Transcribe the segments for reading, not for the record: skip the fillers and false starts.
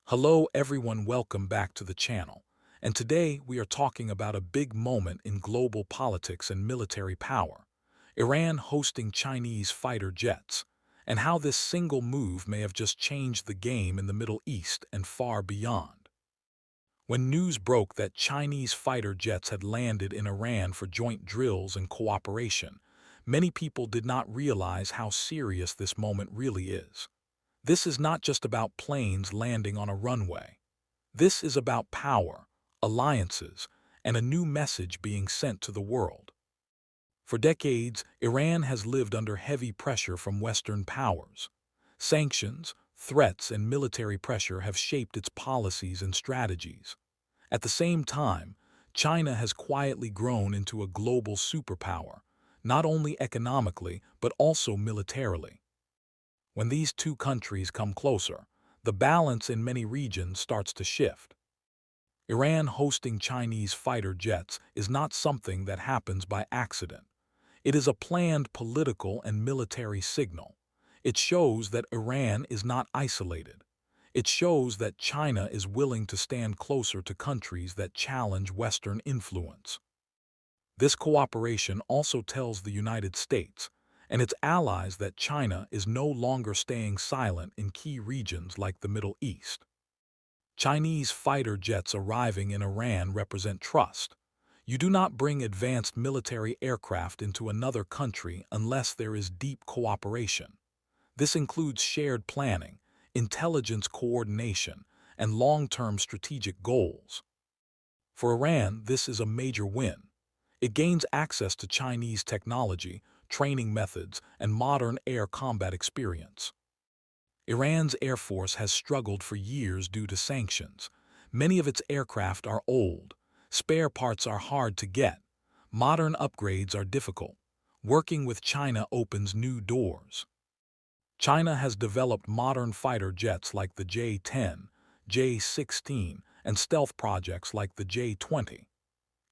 Hello everyone, welcome back to the channel. And today we are talking about a big moment in global politics and military power. Iran hosting Chinese fighter jets, and how this single move may have just changed the game in the Middle East and far beyond. When news broke that Chinese fighter jets had landed in Iran for joint drills and cooperation, many people did not realize how serious this moment really is. This is not just about planes landing on a runway. This is about power, alliances, and a new message being sent to the world. For decades, Iran has lived under heavy pressure from Western powers. Sanctions, threats, and military pressure have shaped its policies and strategies. At the same time, China has quietly grown into a global superpower, not only economically but also militarily. When these two countries come closer, the balance in many regions starts to shift. Iran hosting Chinese fighter jets is not something that happens by accident. It is a planned political and military signal. It shows that Iran is not isolated. It shows that China is willing to stand closer to countries that challenge Western influence. This cooperation also tells the United States and its allies that China is no longer staying silent in key regions like the Middle East. Chinese fighter jets arriving in Iran represent trust. You do not bring advanced military aircraft into another country unless there is deep cooperation. This includes shared planning, intelligence coordination, and long-term strategic goals. For Iran, this is a major win. It gains access to Chinese technology, training methods, and modern air combat experience. Iran's Air Force has struggled for years due to sanctions. Many of its aircraft are old. Spare parts are hard to get. Modern upgrades are difficult. Working with China opens new doors. China has developed modern fighter jets like the J-10, J-16, and stealth projects like the J-20.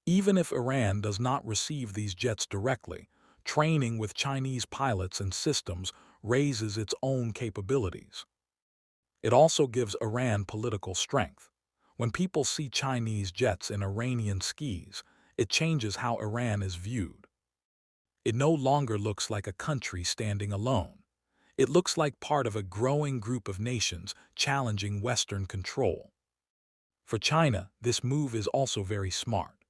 Even if Iran does not receive these jets directly, training with Chinese pilots and systems raises its own capabilities. It also gives Iran political strength. When people see Chinese jets in Iranian skies, it changes how Iran is viewed. It no longer looks like a country standing alone. It looks like part of a growing group of nations challenging Western control. For China, this move is also very smart.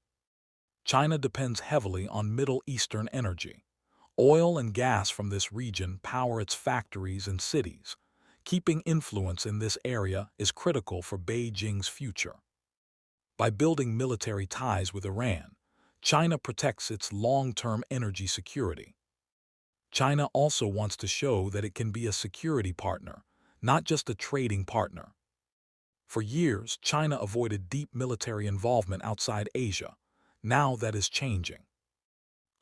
China depends heavily on Middle Eastern energy. Oil and gas from this region power its factories and cities. Keeping influence in this area is critical for Beijing's future. By building military ties with Iran, China protects its long-term energy security. China also wants to show that it can be a security partner, not just a trading partner. For years, China avoided deep military involvement outside Asia. Now that is changing.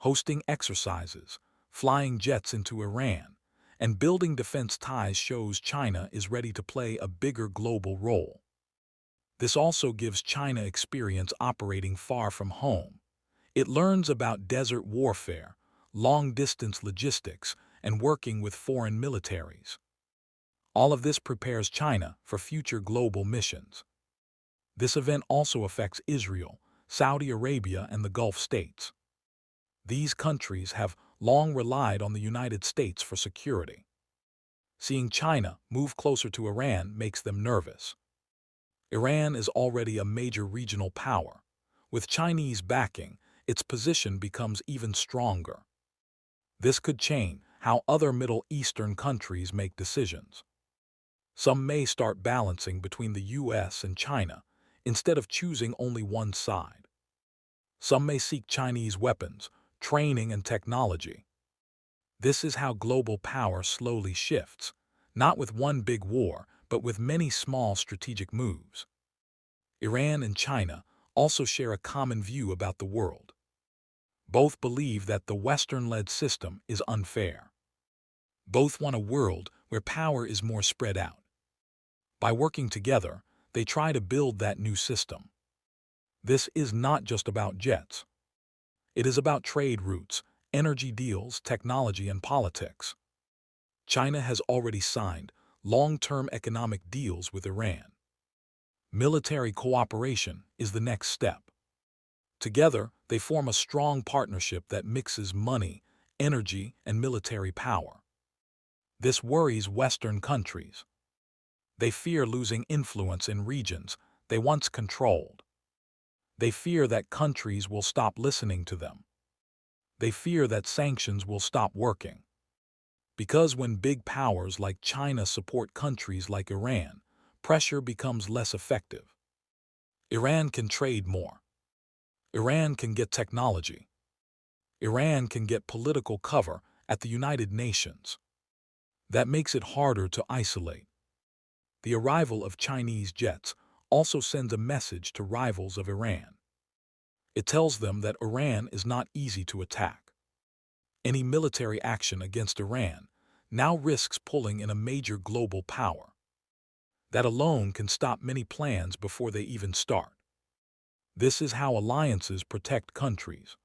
Hosting exercises, flying jets into Iran, and building defense ties shows China is ready to play a bigger global role. This also gives China experience operating far from home. It learns about desert warfare, long-distance logistics, and working with foreign militaries. All of this prepares China for future global missions. This event also affects Israel, Saudi Arabia, and the Gulf states. These countries have long relied on the United States for security. Seeing China move closer to Iran makes them nervous. Iran is already a major regional power. With Chinese backing, its position becomes even stronger. This could change how other Middle Eastern countries make decisions. Some may start balancing between the US and China instead of choosing only one side. Some may seek Chinese weapons, training, and technology. This is how global power slowly shifts, not with one big war, but with many small strategic moves. Iran and China also share a common view about the world. Both believe that the Western-led system is unfair. Both want a world where power is more spread out. By working together, they try to build that new system. This is not just about jets. It is about trade routes, energy deals, technology, and politics. China has already signed long-term economic deals with Iran. Military cooperation is the next step. Together, they form a strong partnership that mixes money, energy, and military power. This worries Western countries. They fear losing influence in regions they once controlled. They fear that countries will stop listening to them. They fear that sanctions will stop working. Because when big powers like China support countries like Iran, pressure becomes less effective. Iran can trade more. Iran can get technology. Iran can get political cover at the United Nations. That makes it harder to isolate. The arrival of Chinese jets also sends a message to rivals of Iran. It tells them that Iran is not easy to attack. Any military action against Iran now risks pulling in a major global power. That alone can stop many plans before they even start. This is how alliances protect countries.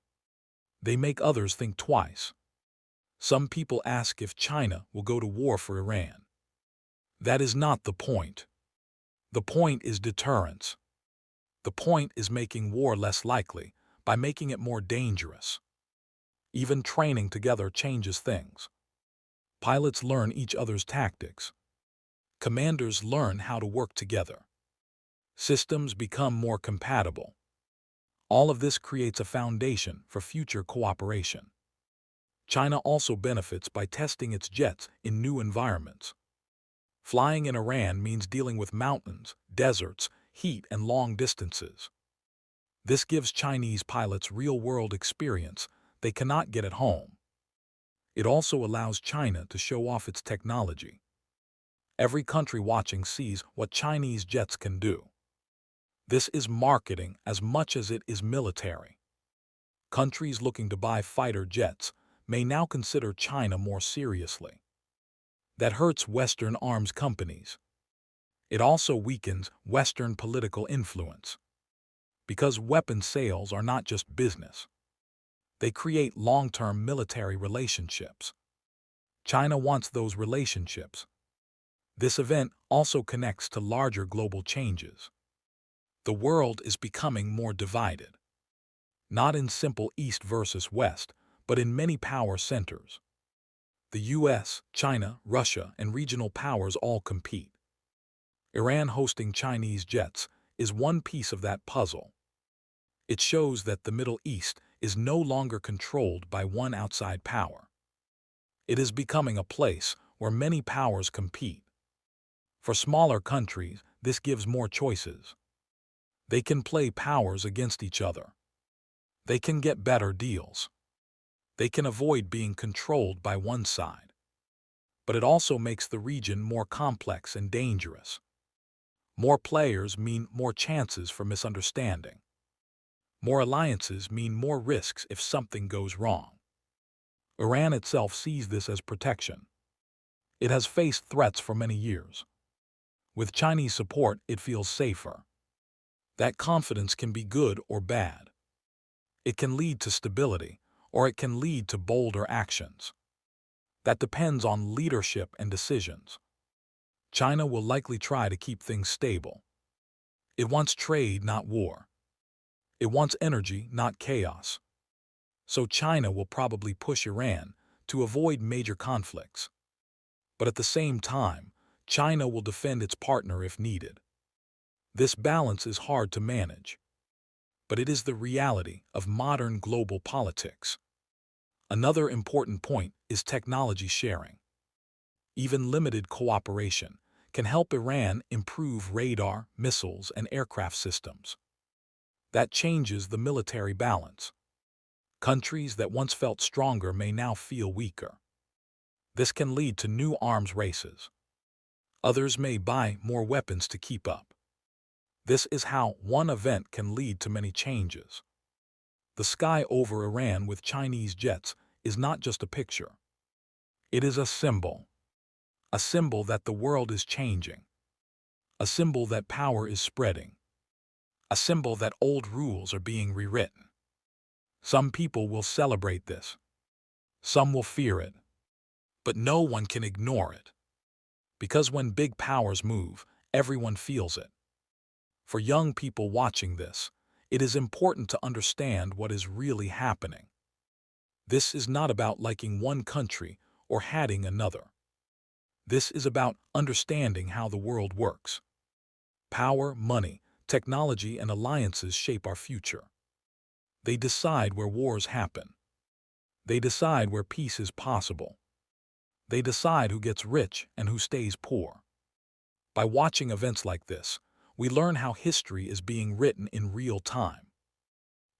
They make others think twice. Some people ask if China will go to war for Iran. That is not the point. The point is deterrence. The point is making war less likely by making it more dangerous. Even training together changes things. Pilots learn each other's tactics. Commanders learn how to work together. Systems become more compatible. All of this creates a foundation for future cooperation. China also benefits by testing its jets in new environments. Flying in Iran means dealing with mountains, deserts, heat, and long distances. This gives Chinese pilots real-world experience they cannot get at home. It also allows China to show off its technology. Every country watching sees what Chinese jets can do. This is marketing as much as it is military. Countries looking to buy fighter jets may now consider China more seriously. That hurts Western arms companies. It also weakens Western political influence. Because weapon sales are not just business. They create long-term military relationships. China wants those relationships. This event also connects to larger global changes. The world is becoming more divided. Not in simple East versus West, but in many power centers. The US, China, Russia, and regional powers all compete. Iran hosting Chinese jets is one piece of that puzzle. It shows that the Middle East is no longer controlled by one outside power. It is becoming a place where many powers compete. For smaller countries, this gives more choices. They can play powers against each other. They can get better deals. They can avoid being controlled by one side. But it also makes the region more complex and dangerous. More players mean more chances for misunderstanding. More alliances mean more risks if something goes wrong. Iran itself sees this as protection. It has faced threats for many years. With Chinese support, it feels safer. That confidence can be good or bad. It can lead to stability, or it can lead to bolder actions. That depends on leadership and decisions. China will likely try to keep things stable. It wants trade, not war. It wants energy, not chaos. So China will probably push Iran to avoid major conflicts. But at the same time, China will defend its partner if needed. This balance is hard to manage. But it is the reality of modern global politics. Another important point is technology sharing. Even limited cooperation can help Iran improve radar, missiles, and aircraft systems. That changes the military balance. Countries that once felt stronger may now feel weaker. This can lead to new arms races. Others may buy more weapons to keep up. This is how one event can lead to many changes. The sky over Iran with Chinese jets is not just a picture. It is a symbol that the world is changing, a symbol that power is spreading, a symbol that old rules are being rewritten. Some people will celebrate this. Some will fear it. But no one can ignore it. Because when big powers move, everyone feels it. For young people watching this, it is important to understand what is really happening. This is not about liking one country or hating another. This is about understanding how the world works. Power, money, technology, and alliances shape our future. They decide where wars happen. They decide where peace is possible. They decide who gets rich and who stays poor. By watching events like this, we learn how history is being written in real time.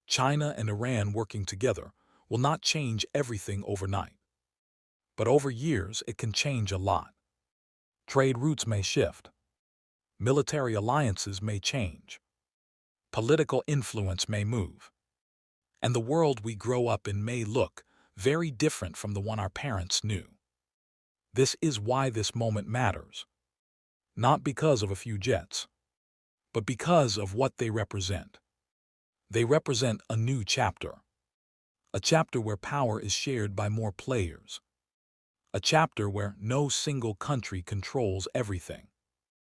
China and Iran working together will not change everything overnight. But over years, it can change a lot. Trade routes may shift. Military alliances may change. Political influence may move. And the world we grow up in may look very different from the one our parents knew. This is why this moment matters. Not because of a few jets, but because of what they represent. They represent a new chapter. A chapter where power is shared by more players. A chapter where no single country controls everything.